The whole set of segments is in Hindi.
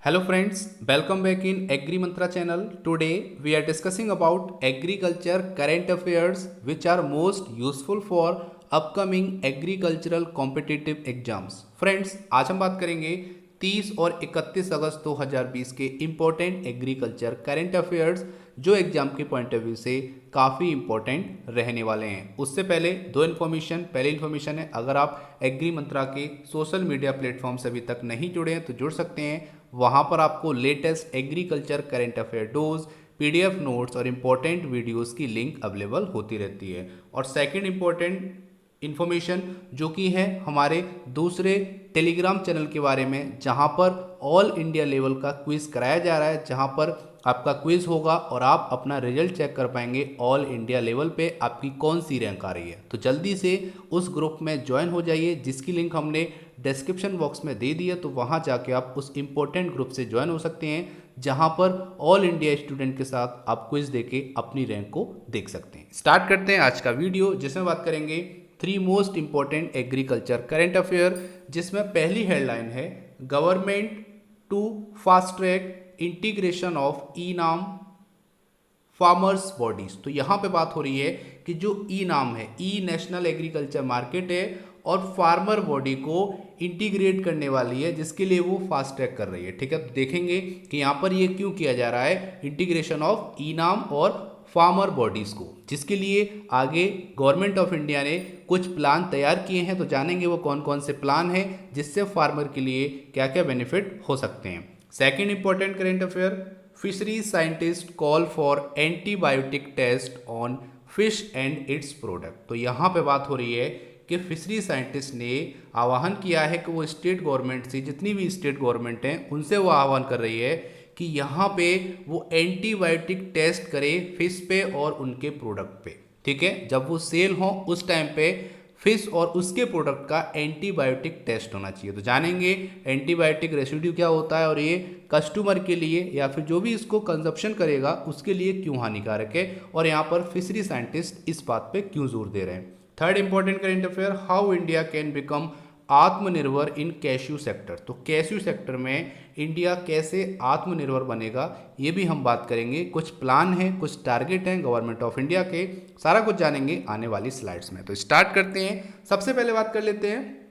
Hello friends, welcome back in Agri Mantra channel. Today we are discussing about agriculture current affairs which are most useful for upcoming agricultural competitive exams. Friends, आज हम बात करेंगे 30 और 31 अगस्त 2020 के इम्पोर्टेंट एग्रीकल्चर करंट अफेयर्स जो एग्जाम के पॉइंट ऑफ व्यू से काफ़ी इंपॉर्टेंट रहने वाले हैं। उससे पहले दो इन्फॉर्मेशन। पहली इन्फॉर्मेशन है, अगर आप एग्री मंत्रा के सोशल मीडिया प्लेटफॉर्म से अभी तक नहीं जुड़े हैं तो जुड़ सकते हैं। वहाँ पर आपको latest agriculture current affair dose, PDF notes और इम्पोर्टेंट वीडियोस की लिंक अवेलेबल होती रहती है। और सेकंड इम्पोर्टेंट इन्फॉर्मेशन जो कि है हमारे दूसरे टेलीग्राम चैनल के बारे में, जहां पर ऑल इंडिया लेवल का क्विज कराया जा रहा है, जहां पर आपका क्विज होगा और आप अपना रिजल्ट चेक कर पाएंगे ऑल इंडिया लेवल पे आपकी कौन सी रैंक आ रही है। तो जल्दी से उस ग्रुप में ज्वाइन हो जाइए, जिसकी लिंक हमने डिस्क्रिप्शन बॉक्स में दे दी है। तो वहां जाके आप उस इंपॉर्टेंट ग्रुप से ज्वाइन हो सकते हैं, जहां पर ऑल इंडिया स्टूडेंट के साथ आप क्विज देके अपनी रैंक को देख सकते हैं। स्टार्ट करते हैं आज का वीडियो, जिसमें बात करेंगे 3 most important agriculture current affair, जिसमें पहली हेडलाइन है government to fast track integration of e NAM farmers bodies. तो यहाँ पे बात हो रही है कि जो ई नाम है, ई नेशनल एग्रीकल्चर मार्केट है और फार्मर बॉडी को इंटीग्रेट करने वाली है, जिसके लिए वो फास्ट ट्रैक कर रही है। ठीक है, तो देखेंगे कि यहाँ पर ये क्यों किया जा रहा है, इंटीग्रेशन ऑफ ई नाम और फार्मर बॉडीज को, जिसके लिए आगे गवर्नमेंट ऑफ इंडिया ने कुछ प्लान तैयार किए हैं। तो जानेंगे वो कौन कौन से प्लान हैं जिससे फार्मर के लिए क्या क्या बेनिफिट हो सकते हैं। Second important current affair, fisheries scientist call for antibiotic test on fish and its product. तो यहाँ पे बात हो रही है कि फिशरी साइंटिस्ट ने आह्वान किया है कि वो स्टेट गवर्नमेंट से, जितनी भी स्टेट गवर्नमेंट हैं उनसे वो आह्वान कर रही है कि यहाँ पे वो एंटीबायोटिक टेस्ट करे फिश पे और उनके प्रोडक्ट पे। ठीक है, जब वो सेल हो उस टाइम पे फिश और उसके प्रोडक्ट का एंटीबायोटिक टेस्ट होना चाहिए। तो जानेंगे एंटीबायोटिक रेसिड्यू क्या होता है और ये कस्टमर के लिए या फिर जो भी इसको कंजप्शन करेगा उसके लिए क्यों हानिकारक है, और यहाँ पर फिशरी साइंटिस्ट इस बात पे क्यों जोर दे रहे हैं। Third important current affair, how India can become आत्मनिर्भर इन कैश्यू सेक्टर। तो कैश्यू सेक्टर में इंडिया कैसे आत्मनिर्भर बनेगा, ये भी हम बात करेंगे। कुछ प्लान हैं, कुछ टारगेट हैं गवर्नमेंट ऑफ इंडिया के, सारा कुछ जानेंगे आने वाली स्लाइड्स में। तो स्टार्ट करते हैं। सबसे पहले बात कर लेते हैं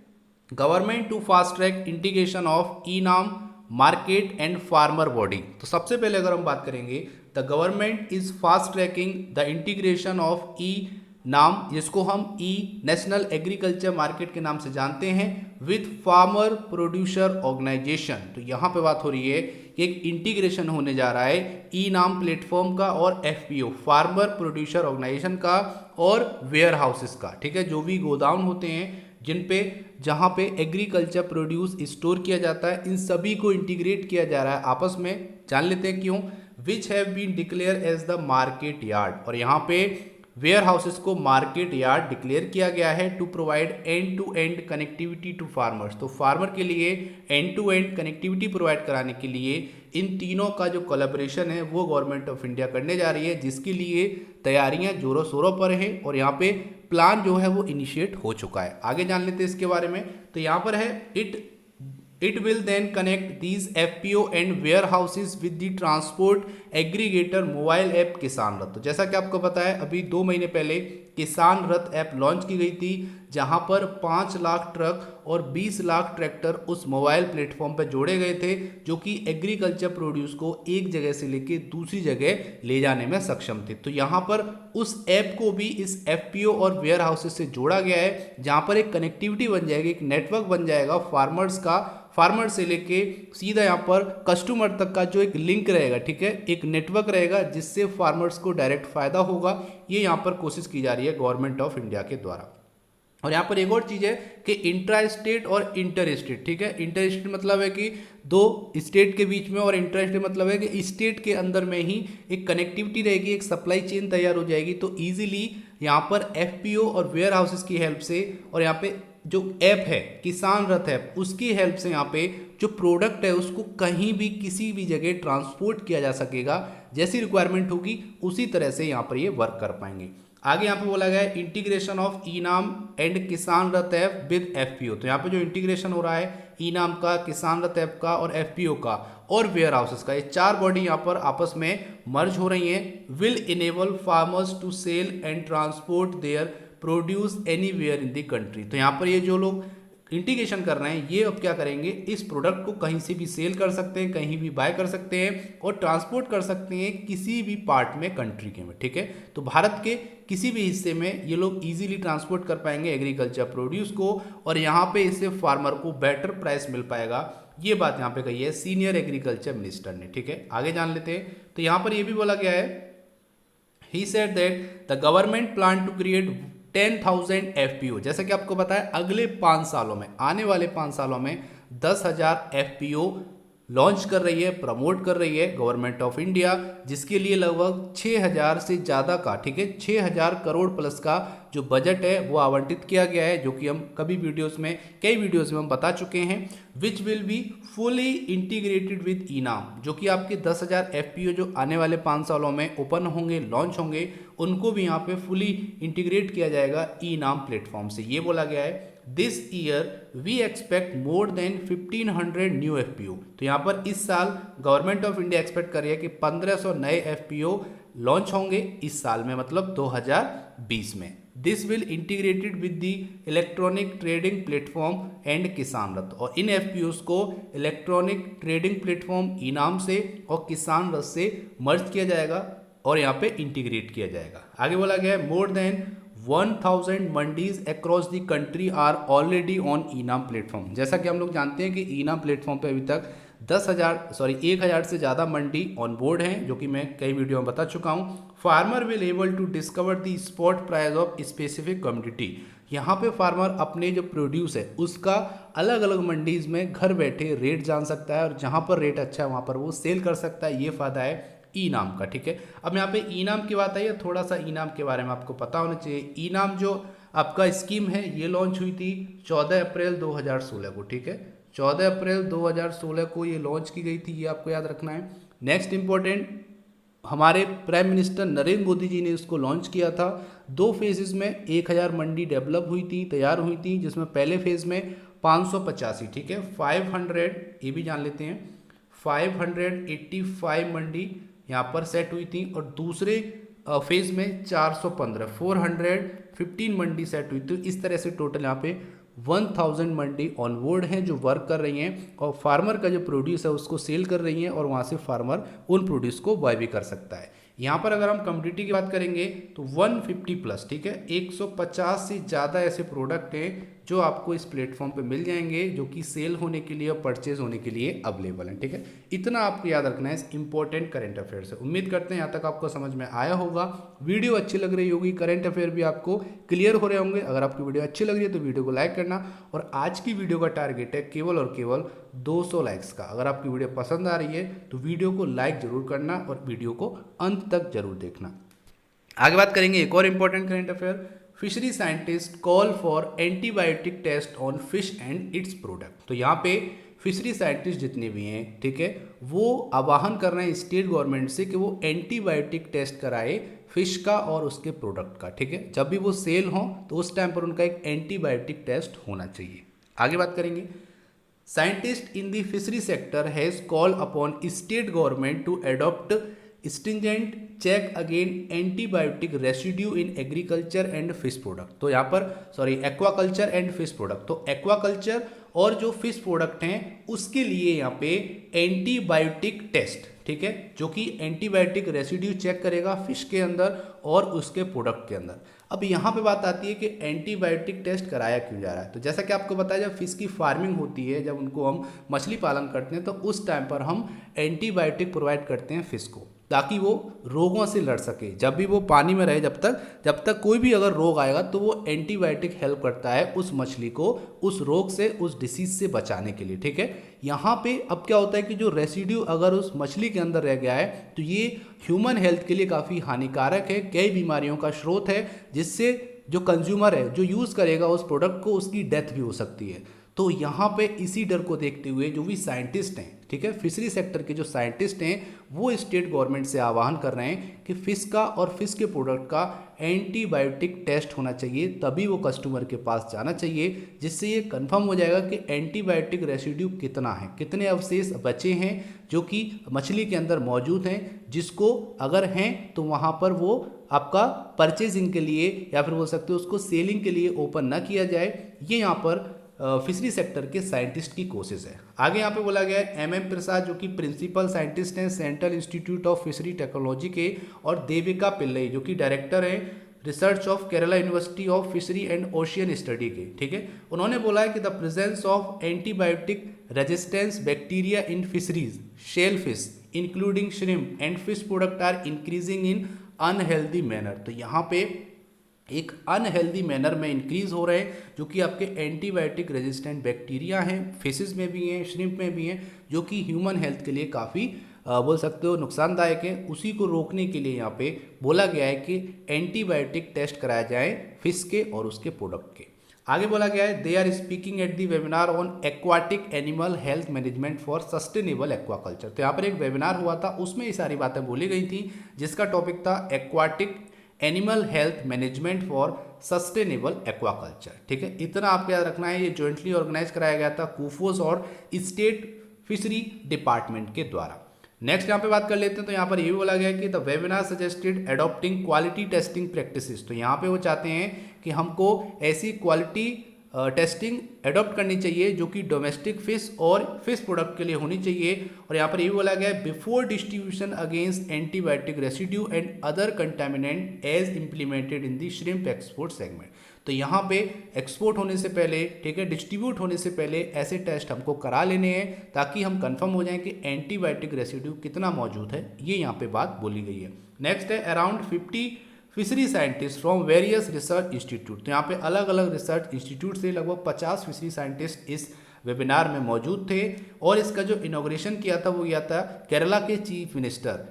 government to fast track integration of e NAM market and farmer body. तो सबसे पहले अगर हम बात करेंगे, the government is fast tracking the integration of e NAM, जिसको हम ई नेशनल एग्रीकल्चर मार्केट के नाम से जानते हैं, विद फार्मर प्रोड्यूसर ऑर्गेनाइजेशन। तो यहाँ पे बात हो रही है कि एक इंटीग्रेशन होने जा रहा है ई नाम प्लेटफॉर्म का और एफपीओ फार्मर प्रोड्यूसर ऑर्गेनाइजेशन का और वेयर हाउसेस का। ठीक है, जो भी गोदाम होते हैं जिन पे जहाँ पे एग्रीकल्चर प्रोड्यूस स्टोर किया जाता है, इन सभी को इंटीग्रेट किया जा रहा है आपस में। जान लेते हैं क्यों। Which have been declare as the market yard, और यहाँ पे वेयर हाउसेस को मार्केट यार्ड डिक्लेयर किया गया है to provide end to end connectivity to farmers. तो फार्मर के लिए end to end connectivity provide कराने के लिए इन तीनों का जो कोलैबोरेशन है वो गवर्नमेंट ऑफ इंडिया करने जा रही है, जिसके लिए तैयारियां जोरों शोरों पर है और यहाँ पे प्लान जो है वो इनिशिएट हो चुका है। आगे जान लेते हैं इसके बारे में। तो यहाँ पर है It will then connect these FPO and warehouses with the transport aggregator mobile app किसान रथ। तो जैसा कि आपको पता है, अभी 2 महीने पहले किसान रथ ऐप लॉन्च की गई थी, जहां पर 5 लाख ट्रक और 20 लाख ट्रैक्टर उस मोबाइल प्लेटफॉर्म पर जोड़े गए थे, जो कि एग्रीकल्चर प्रोड्यूस को एक जगह से लेके दूसरी जगह ले जाने में सक्षम थे। तो यहाँ पर उस ऐप को भी इस एफपीओ और वेयर हाउसेस से जोड़ा गया है, जहां पर एक कनेक्टिविटी बन जाएगी, एक नेटवर्क बन जाएगा फार्मर्स का, फार्मर से लेके सीधा यहाँ पर कस्टमर तक का जो एक लिंक रहेगा। ठीक है, एक नेटवर्क रहेगा जिससे फार्मर्स को डायरेक्ट फायदा होगा। ये यहाँ पर कोशिश की जा रही है गवर्नमेंट ऑफ इंडिया के द्वारा। और यहाँ पर एक और चीज़ है कि इंट्रा स्टेट और इंटर स्टेट। ठीक है, इंटर स्टेट मतलब है कि दो स्टेट के बीच में, और इंट्रा स्टेट मतलब है कि स्टेट के अंदर में ही एक कनेक्टिविटी रहेगी, एक सप्लाई चेन तैयार हो जाएगी। तो ईजिली यहाँ पर एफपीओ और वेयर हाउसेस की हेल्प से, और यहाँ पे जो ऐप है किसान रथ ऐप, उसकी हेल्प से यहाँ पे जो प्रोडक्ट है उसको कहीं भी किसी भी जगह ट्रांसपोर्ट किया जा सकेगा। जैसी रिक्वायरमेंट होगी उसी तरह से यहाँ पर ये वर्क कर पाएंगे। आगे यहाँ पे बोला गया है इंटीग्रेशन ऑफ ई नाम एंड किसान रथ ऐप विद एफपीओ। तो यहाँ पे जो इंटीग्रेशन हो रहा है ई नाम का, किसान रथ ऐप का और एफपीओ का और वेयर हाउसेस का, ये 4 बॉडी यहाँ पर आपस में मर्ज हो रही हैं। Will enable farmers to sell and transport their produce anywhere in the country. तो यहाँ पर ये जो लोग इंटीग्रेशन कर रहे हैं ये अब क्या करेंगे, इस प्रोडक्ट को कहीं से भी सेल कर सकते हैं, कहीं भी बाय कर सकते हैं और ट्रांसपोर्ट कर सकते हैं किसी भी पार्ट में कंट्री के में, ठीक है। तो भारत के किसी भी हिस्से में ये लोग इजीली ट्रांसपोर्ट कर पाएंगे एग्रीकल्चर प्रोड्यूस को और यहाँ पे इससे फार्मर को बेटर प्राइस मिल पाएगा। ये बात यहाँ पे कही है सीनियर एग्रीकल्चर मिनिस्टर ने, ठीक है। आगे जान लेते हैं। तो यहाँ पर ये भी बोला गया है, he said that the government plan to create 10,000 FPO. जैसा कि आपको पता है अगले 5 सालों में, आने वाले 5 सालों में 10,000 एफपीओ लॉन्च कर रही है, प्रमोट कर रही है गवर्नमेंट ऑफ इंडिया, जिसके लिए लगभग 6,000 से ज़्यादा का, ठीक है, 6,000 करोड़ प्लस का जो बजट है वो आवंटित किया गया है, जो कि हम कई वीडियोस में हम बता चुके हैं। Which will be fully integrated with e NAM, जो कि आपके 10,000 एफपीओ जो आने वाले 5 सालों में ओपन होंगे, लॉन्च होंगे, उनको भी यहाँ पे फुली इंटीग्रेट किया जाएगा ई नाम प्लेटफॉर्म से। ये बोला गया है this year we expect more than 1,500 new FPO. तो यहाँ पर इस साल गवर्नमेंट ऑफ इंडिया एक्सपेक्ट कर रही है कि 1,500 नए एफपीओ लॉन्च होंगे इस साल में, मतलब 2020 में। This will integrated with the electronic trading platform and किसान रथ, और इन एफपीओ को इलेक्ट्रॉनिक ट्रेडिंग प्लेटफॉर्म ई नाम से और किसान रथ से मर्ज किया जाएगा और यहाँ पे इंटीग्रेट किया जाएगा। आगे बोला गया है more than 1,000 mandis across the country are already on e NAM platform. जैसा कि हम लोग जानते हैं कि ई नाम प्लेटफॉर्म पे अभी तक 1,000 से ज़्यादा मंडी ऑन बोर्ड हैं, जो कि मैं कई वीडियो में बता चुका हूँ। Farmer will able to discover the spot price of specific community. यहाँ पे फार्मर अपने जो प्रोड्यूस है उसका अलग अलग मंडीज में घर बैठे रेट जान सकता है और जहाँ पर रेट अच्छा है वहाँ पर वो सेल कर सकता है। ये फ़ायदा है ई नाम का, ठीक है। अब यहाँ पे ई नाम की बात आई है, थोड़ा सा ई नाम के बारे में आपको पता होना चाहिए। ई नाम जो आपका स्कीम है ये लॉन्च हुई थी 14 अप्रैल 2016 को, ठीक है। 14 अप्रैल 2016 को ये लॉन्च की गई थी, ये आपको याद रखना है। नेक्स्ट इंपॉर्टेंट, हमारे प्राइम मिनिस्टर नरेंद्र मोदी जी ने इसको लॉन्च किया था 2 फेजेस में। 1,000 मंडी डेवलप हुई थी, तैयार हुई थी, जिसमें पहले फेज में 585, ठीक है, 500, ये भी जान लेते हैं, 585 मंडी यहाँ पर सेट हुई थी और दूसरे फेज में 415 मंडी सेट हुई थी। इस तरह से टोटल यहाँ पे 1,000 मंडी ऑन बोर्ड हैं जो वर्क कर रही हैं और फार्मर का जो प्रोड्यूस है उसको सेल कर रही हैं और वहाँ से फार्मर उन प्रोड्यूस को बाय भी कर सकता है। यहाँ पर अगर हम कम्युनिटी की बात करेंगे तो 150 प्लस, ठीक है, 150 से ज़्यादा ऐसे प्रोडक्ट हैं जो आपको इस प्लेटफॉर्म पे मिल जाएंगे, जो कि सेल होने के लिए और परचेज होने के लिए अवेलेबल हैं, ठीक है। इतना आपको याद रखना है इस इंपॉर्टेंट करंट अफेयर से। उम्मीद करते हैं यहाँ तक आपको समझ में आया होगा, वीडियो अच्छी लग रही होगी, करंट अफेयर भी आपको क्लियर हो रहे होंगे। अगर आपकी वीडियो अच्छी लग रही है तो वीडियो को लाइक करना, और आज की वीडियो का टारगेट है केवल और केवल 200 लाइक्स का। अगर आपकी वीडियो पसंद आ रही है तो वीडियो को लाइक जरूर करना और वीडियो को अंत तक जरूर देखना। आगे बात करेंगे एक और important current affair, fishery scientist call for antibiotic test on fish and its product. तो यहाँ पे फिशरी साइंटिस्ट जितने भी हैं, ठीक है, वो आह्वान कर रहे हैं स्टेट गवर्नमेंट से कि वो एंटीबायोटिक टेस्ट कराए फिश का और उसके प्रोडक्ट का, ठीक है। जब भी वो सेल हो तो उस टाइम पर उनका एक एंटीबायोटिक टेस्ट होना चाहिए। आगे बात करेंगे, scientist in the fishery sector has call upon state government to adopt stringent check again antibiotic residue in agriculture and fish product. तो यहाँ पर एक्वाकल्चर एंड फिश प्रोडक्ट, तो एक्वाकल्चर और जो फिश प्रोडक्ट हैं उसके लिए यहाँ पे एंटीबायोटिक टेस्ट, ठीक है, जो कि एंटीबायोटिक रेसिड्यू चेक करेगा फिश के अंदर और उसके प्रोडक्ट के अंदर। अब यहाँ पे बात आती है कि एंटीबायोटिक टेस्ट कराया क्यों जा रहा है। तो जैसा कि आपको बताया, जब फिश की फार्मिंग होती है, जब उनको हम मछली पालन करते हैं, तो उस टाइम पर हम एंटीबायोटिक प्रोवाइड करते हैं फिश को, ताकि वो रोगों से लड़ सके। जब भी वो पानी में रहे, जब तक कोई भी अगर रोग आएगा तो वो एंटीबायोटिक हेल्प करता है उस मछली को उस रोग से, उस डिसीज से बचाने के लिए, ठीक है। यहाँ पे अब क्या होता है कि जो रेसिड्यू अगर उस मछली के अंदर रह गया है तो ये ह्यूमन हेल्थ के लिए काफ़ी हानिकारक है, कई बीमारियों का स्रोत है, जिससे जो कंज्यूमर है, जो यूज़ करेगा उस प्रोडक्ट को, उसकी डेथ भी हो सकती है। तो यहाँ पे इसी डर को देखते हुए जो भी साइंटिस्ट हैं, ठीक है, फिशरी सेक्टर के जो साइंटिस्ट हैं वो स्टेट गवर्नमेंट से आह्वान कर रहे हैं कि फिश का और फिश के प्रोडक्ट का एंटीबायोटिक टेस्ट होना चाहिए, तभी वो कस्टमर के पास जाना चाहिए, जिससे ये कंफर्म हो जाएगा कि एंटीबायोटिक रेसिड्यू कितना है, कितने अवशेष बचे हैं जो कि मछली के अंदर मौजूद हैं, जिसको अगर हैं तो वहाँ पर वो आपका परचेजिंग के लिए या फिर बोल सकते हो उसको सेलिंग के लिए ओपन ना किया जाए। ये यहाँ पर फिशरी सेक्टर के साइंटिस्ट की कोशिश है। आगे यहाँ पे बोला गया है एम प्रसाद जो कि प्रिंसिपल साइंटिस्ट हैं central institute of fishery technology के, और देविका पिल्लई जो कि डायरेक्टर हैं research of Kerala university of fishery and ocean study के, ठीक है। उन्होंने बोला है कि the presence of antibiotic resistance bacteria in fisheries shellfish including shrimp and fish product are increasing in unhealthy manner. तो यहाँ पे एक अनहेल्दी मैनर में इंक्रीज हो रहे हैं जो कि आपके एंटीबायोटिक रेजिस्टेंट बैक्टीरिया हैं, फिशेस में भी हैं, श्रिम्प में भी हैं, जो कि ह्यूमन हेल्थ के लिए काफ़ी बोल सकते हो नुकसानदायक है। उसी को रोकने के लिए यहाँ पे बोला गया है कि एंटीबायोटिक टेस्ट कराया जाए फिश के और उसके प्रोडक्ट के। आगे बोला गया है they are speaking at the webinar on aquatic animal health management for sustainable aquaculture. तो यहाँ पर एक वेबिनार हुआ था, उसमें ये सारी बातें बोली गई थी, जिसका टॉपिक था aquatic animal health management for sustainable aquaculture, ठीक है। इतना आपको याद रखना है, ये जॉइंटली ऑर्गेनाइज कराया गया था कुफोस और स्टेट फिशरी डिपार्टमेंट के द्वारा। नेक्स्ट यहाँ पे बात कर लेते हैं, तो यहाँ पर ये भी बोला गया कि the webinar suggested adopting quality testing practices. तो यहाँ पे वो चाहते हैं कि हमको ऐसी क्वालिटी टेस्टिंग एडॉप्ट करनी चाहिए जो कि डोमेस्टिक फिश और फिश प्रोडक्ट के लिए होनी चाहिए। और यहाँ पर ये भी बोला गया है before distribution against antibiotic residue and other contaminant as implemented in the shrimp export segment. तो यहाँ पे एक्सपोर्ट होने से पहले, ठीक है, डिस्ट्रीब्यूट होने से पहले ऐसे टेस्ट हमको करा लेने हैं ताकि हम कंफर्म हो जाएं कि एंटीबायोटिक रेसिड्यू कितना मौजूद है। ये यहाँ पे बात बोली गई है। नेक्स्ट है around 50 fishery scientist from various research institute. तो यहाँ पे अलग अलग रिसर्च इंस्टीट्यूट से लगभग 50 फिशरी साइंटिस्ट इस वेबिनार में मौजूद थे, और इसका जो इनॉग्रेशन किया था वो किया था केरला के चीफ मिनिस्टर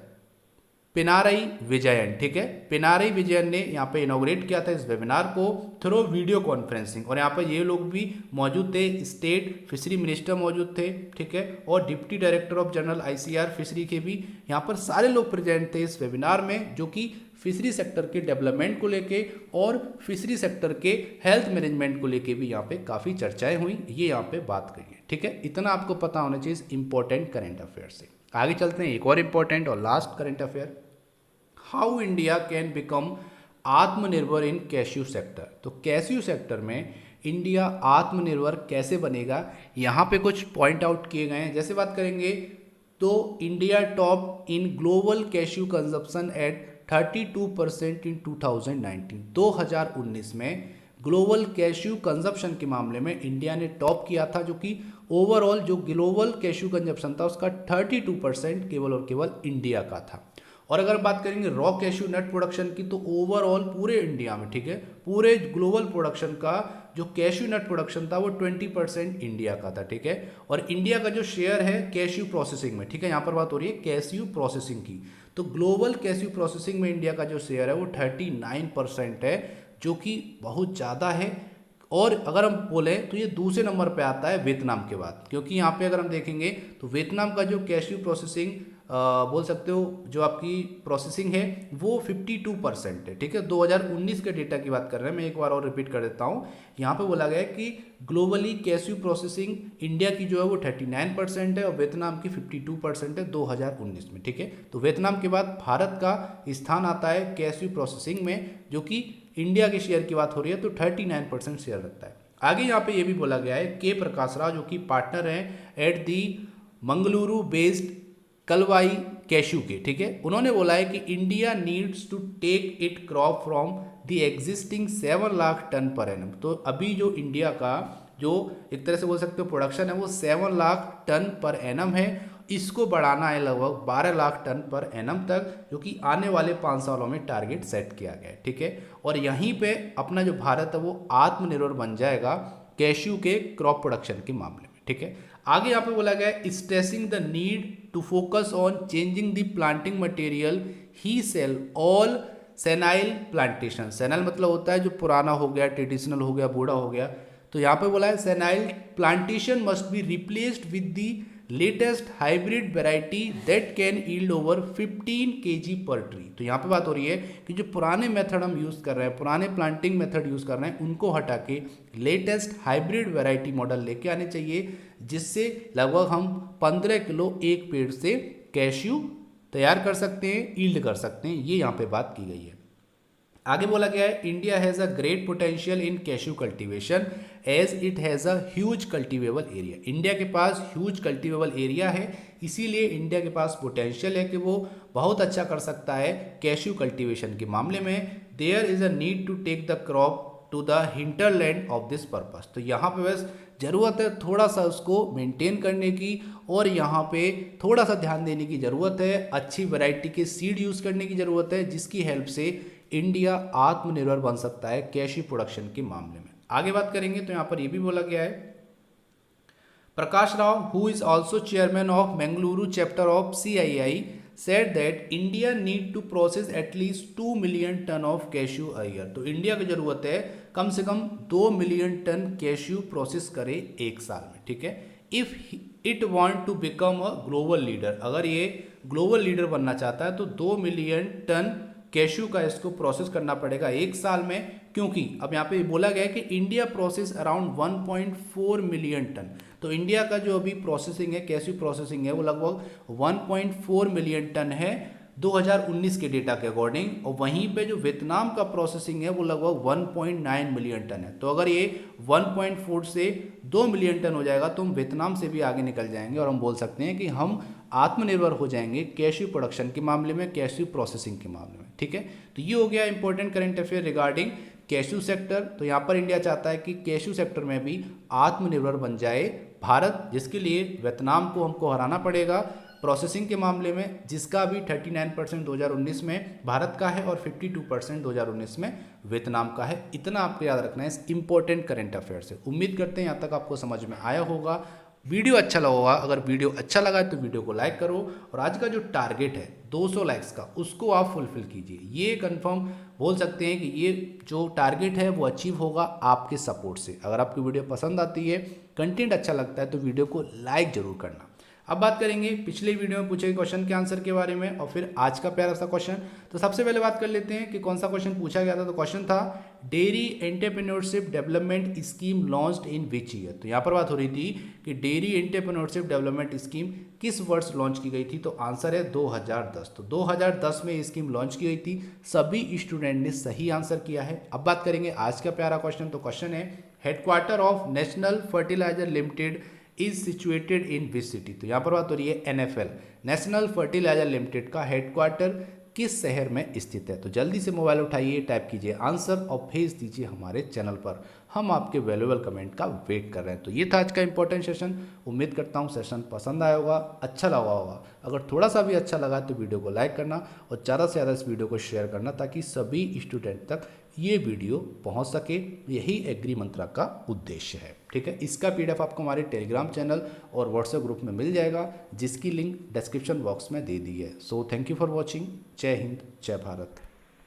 पिनारई विजयन, ठीक है। पिनारई विजयन ने यहाँ पे इनॉग्रेट किया था इस वेबिनार को थ्रू वीडियो कॉन्फ्रेंसिंग, और यहाँ पर ये लोग भी मौजूद थे, स्टेट फिशरी मिनिस्टर मौजूद थे, ठीक है, और deputy director of general ICR fishery के भी यहाँ पर सारे लोग प्रेजेंट थे इस वेबिनार में, जो कि फिशरी सेक्टर के डेवलपमेंट को लेके और फिशरी सेक्टर के हेल्थ मैनेजमेंट को लेके भी यहाँ पे काफ़ी चर्चाएं हुई। ये यहाँ पे बात कही है, ठीक है। इतना आपको पता होना चाहिए इंपॉर्टेंट करंट अफेयर से। आगे चलते हैं, एक और इम्पॉर्टेंट और last current affair, how India can become आत्मनिर्भर इन कैश्यू सेक्टर। तो कैश्यू सेक्टर में इंडिया आत्मनिर्भर कैसे बनेगा, यहाँ पे कुछ पॉइंट आउट किए गए हैं। जैसे बात करेंगे तो India top in global cashew consumption at 32% in 2019। 2019 में ग्लोबल कैश्यू कंजप्शन के मामले में इंडिया ने टॉप किया था, जो कि ओवरऑल जो ग्लोबल कैश्यू कंजप्शन था उसका 32% केवल और केवल इंडिया का था। और अगर बात करेंगे रॉ कैश्यू नट प्रोडक्शन की, तो ओवरऑल पूरे इंडिया में, ठीक है, पूरे ग्लोबल प्रोडक्शन का जो कैश्यू नट प्रोडक्शन था वो 20% इंडिया का था, ठीक है। और इंडिया का जो शेयर है कैश्यू प्रोसेसिंग में, ठीक है, यहाँ पर बात हो रही है कैश्यू प्रोसेसिंग की, तो ग्लोबल कैश्यू प्रोसेसिंग में इंडिया का जो शेयर है वो 39% है, जो कि बहुत ज़्यादा है। और अगर हम बोले तो ये दूसरे नंबर पे आता है वियतनाम के बाद, क्योंकि यहाँ पे अगर हम देखेंगे तो वियतनाम का जो कैश्यू प्रोसेसिंग बोल सकते हो जो आपकी प्रोसेसिंग है वो 52% है, ठीक है। 2019 के डेटा की बात कर रहे हैं, मैं एक बार और रिपीट कर देता हूँ। यहाँ पे बोला गया है कि ग्लोबली कैश्यू प्रोसेसिंग इंडिया की जो है वो 39% है और वियतनाम की 52% है 2019 में, ठीक है। तो वियतनाम के बाद भारत का स्थान आता है कैश्यू प्रोसेसिंग में, जो कि इंडिया के शेयर की बात हो रही है तो 39% शेयर रखता है। आगे यहाँ पे ये भी बोला गया है के प्रकाश राव जो कि पार्टनर हैं at the Mangaluru based Kalwai cashew के, ठीक है, उन्होंने बोला है कि India needs to take it crop from the existing 7 lakh tonne per annum. तो अभी जो इंडिया का जो एक तरह से बोल सकते हो प्रोडक्शन है वो 7 लाख टन पर एनम है, इसको बढ़ाना है लगभग 12 लाख टन पर एनम तक, जो कि आने वाले 5 सालों में टारगेट सेट किया गया है, ठीक है। और यहीं पे अपना जो भारत है वो आत्मनिर्भर बन जाएगा कैश्यू के क्रॉप प्रोडक्शन के मामले में, ठीक है। आगे यहाँ पे बोला गया है stressing the need to focus on changing the planting material he sell all senile plantation. Senile मतलब होता है जो पुराना हो गया, ट्रेडिशनल हो गया, बूढ़ा हो गया। तो यहाँ पे बोला है senile plantation must be replaced with the latest hybrid variety that can yield over 15 kg पर ट्री। तो यहाँ पे बात हो रही है कि जो पुराने मेथड हम यूज़ कर रहे हैं, पुराने प्लांटिंग मेथड यूज़ कर रहे हैं, उनको हटा के लेटेस्ट हाइब्रिड वेराइटी मॉडल लेके आने चाहिए, जिससे लगभग हम 15 किलो एक पेड़ से कैश्यू तैयार कर सकते हैं, यील्ड कर सकते हैं। ये यहाँ पे बात की गई है। आगे बोला गया है India has a great potential in cashew cultivation as it has a huge cultivable area. India के पास ह्यूज कल्टीवेबल एरिया है, इसीलिए इंडिया के पास पोटेंशियल है कि वो बहुत अच्छा कर सकता है कैश्यू कल्टीवेशन के मामले में। There is a need to take the crop to the hinterland of this purpose. तो यहाँ पे बस ज़रूरत है थोड़ा सा उसको मेंटेन करने की, और यहाँ पे थोड़ा सा ध्यान देने की ज़रूरत है, अच्छी वैरायटी के सीड यूज़ करने की ज़रूरत है, जिसकी हेल्प से इंडिया आत्मनिर्भर बन सकता है कैश्यू प्रोडक्शन के मामले में। आगे बात करेंगे तो यहाँ पर ये भी बोला गया है, Prakash Rao who is also chairman of Mangaluru chapter of CII said that India need to process at least 2 million ton of cashew a year। तो इंडिया की जरूरत है कम से कम 2 मिलियन टन कैश्यू प्रोसेस करे एक साल में, ठीक है। If it want to become a global leader, अगर ये ग्लोबल लीडर बनना चाहता है तो 2 मिलियन टन कैश्यू का इसको प्रोसेस करना पड़ेगा एक साल में, क्योंकि अब यहाँ पे बोला गया है कि India process around 1.4 million ton. तो इंडिया का जो अभी प्रोसेसिंग है, कैश्यू प्रोसेसिंग है, वो लगभग 1.4 मिलियन टन है 2019 के डेटा के अकॉर्डिंग, और वहीं पे जो वियतनाम का प्रोसेसिंग है वो लगभग 1.9 मिलियन टन है। तो अगर ये 1.4 से 2 मिलियन टन हो जाएगा तो हम वियतनाम से भी आगे निकल जाएंगे, और हम बोल सकते हैं कि हम आत्मनिर्भर हो जाएंगे कैश्यू प्रोडक्शन के मामले में, कैश्यू प्रोसेसिंग के मामले में, ठीक है। तो ये हो गया important current affair regarding cashew sector. तो यहाँ पर इंडिया चाहता है कि कैश्यू सेक्टर में भी आत्मनिर्भर बन जाए भारत, जिसके लिए वियतनाम को हमको हराना पड़ेगा प्रोसेसिंग के मामले में, जिसका भी 39% 2019 में भारत का है और 52% 2019 में वियतनाम का है। इतना आपको याद रखना है इस इंपॉर्टेंट करंट अफेयर से। उम्मीद करते हैं यहाँ तक आपको समझ में आया होगा, वीडियो अच्छा लगा होगा। अगर वीडियो अच्छा लगा है तो वीडियो को लाइक करो, और आज का जो टारगेट है 200 लाइक्स का, उसको आप फुलफिल कीजिए। ये कंफर्म बोल सकते हैं कि ये जो टारगेट है वो अचीव होगा आपके सपोर्ट से। अगर आपको वीडियो पसंद आती है, कंटेंट अच्छा लगता है, तो वीडियो को लाइक जरूर करना। अब बात करेंगे पिछले वीडियो में पूछे गए क्वेश्चन के आंसर के बारे में, और फिर आज का प्यारा सा क्वेश्चन। तो सबसे पहले बात कर लेते हैं कि कौन सा क्वेश्चन पूछा गया था। तो क्वेश्चन था dairy entrepreneurship development scheme launched in which year. तो यहाँ पर बात हो रही थी कि डेयरी एंटरप्रेन्योरशिप डेवलपमेंट स्कीम किस वर्ष लॉन्च की गई थी। तो आंसर है 2010। तो 2010 में ये स्कीम लॉन्च की गई थी। सभी स्टूडेंट ने सही आंसर किया है। अब बात करेंगे आज का प्यारा क्वेश्चन। तो क्वेश्चन है headquarter of national fertilizer limited is situated in which city. तो यहाँ पर बात हो रही है NFL नेशनल फर्टिलाइजर लिमिटेड का हेडक्वार्टर किस शहर में स्थित है। तो जल्दी से मोबाइल उठाइए, टाइप कीजिए आंसर और भेज दीजिए हमारे चैनल पर। हम आपके वैल्यूएबल कमेंट का वेट कर रहे हैं। तो ये था आज का इंपॉर्टेंट सेशन। उम्मीद करता हूँ सेशन पसंद आया होगा, अच्छा लगा होगा। अगर थोड़ा सा भी अच्छा लगा तो वीडियो को लाइक करना और ज़्यादा से ज़्यादा इस वीडियो को शेयर करना, ताकि सभी स्टूडेंट तक ये वीडियो पहुंच सके। यही एग्री मंत्रा का उद्देश्य है, ठीक है। इसका PDF आपको हमारे टेलीग्राम चैनल और व्हाट्सएप ग्रुप में मिल जाएगा, जिसकी लिंक डिस्क्रिप्शन बॉक्स में दे दी है। So thank you for watching. जय हिंद, जय भारत।